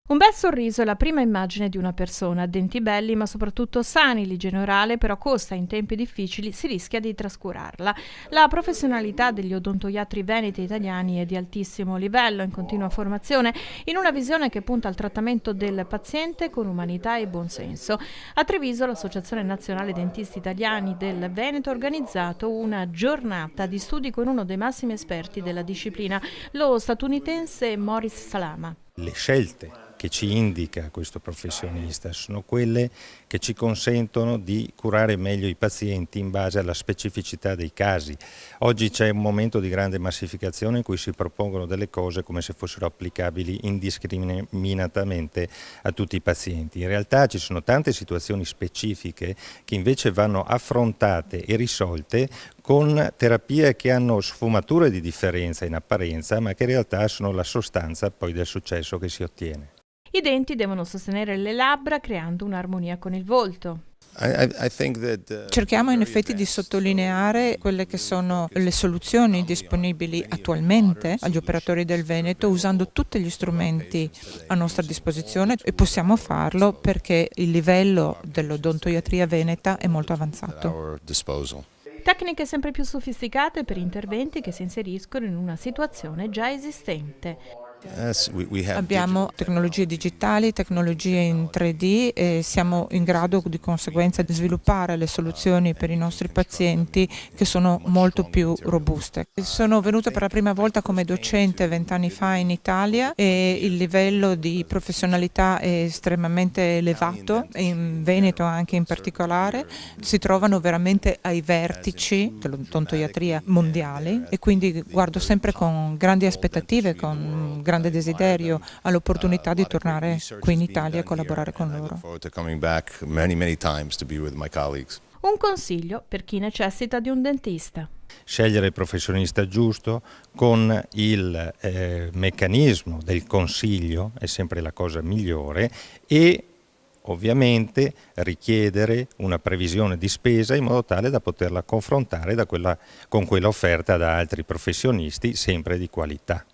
Un bel sorriso è la prima immagine di una persona, denti belli ma soprattutto sani, l'igiene orale però costa, in tempi difficili si rischia di trascurarla. La professionalità degli odontoiatri veneti e italiani è di altissimo livello, in continua formazione, in una visione che punta al trattamento del paziente con umanità e buonsenso. A Treviso l'Associazione Nazionale Dentisti Italiani del Veneto ha organizzato una giornata di studi con uno dei massimi esperti della disciplina, lo statunitense Morris Salama. Le scelte che ci indica questo professionista sono quelle che ci consentono di curare meglio i pazienti in base alla specificità dei casi. Oggi c'è un momento di grande massificazione in cui si propongono delle cose come se fossero applicabili indiscriminatamente a tutti i pazienti. In realtà ci sono tante situazioni specifiche che invece vanno affrontate e risolte con terapie che hanno sfumature di differenza in apparenza, ma che in realtà sono la sostanza poi del successo che si ottiene. I denti devono sostenere le labbra creando un'armonia con il volto. Cerchiamo in effetti di sottolineare quelle che sono le soluzioni disponibili attualmente agli operatori del Veneto usando tutti gli strumenti a nostra disposizione e possiamo farlo perché il livello dell'odontoiatria veneta è molto avanzato. Tecniche sempre più sofisticate per interventi che si inseriscono in una situazione già esistente. Abbiamo tecnologie digitali, tecnologie in 3D e siamo in grado di conseguenza di sviluppare le soluzioni per i nostri pazienti che sono molto più robuste. Sono venuta per la prima volta come docente 20 anni fa in Italia e il livello di professionalità è estremamente elevato, in Veneto anche in particolare. Si trovano veramente ai vertici dell'odontoiatria mondiali e quindi guardo sempre con grandi aspettative, con grande desiderio all'opportunità di tornare qui in Italia e collaborare con loro. Un consiglio per chi necessita di un dentista. Scegliere il professionista giusto con il meccanismo del consiglio è sempre la cosa migliore e ovviamente richiedere una previsione di spesa in modo tale da poterla confrontare con quella offerta da altri professionisti sempre di qualità.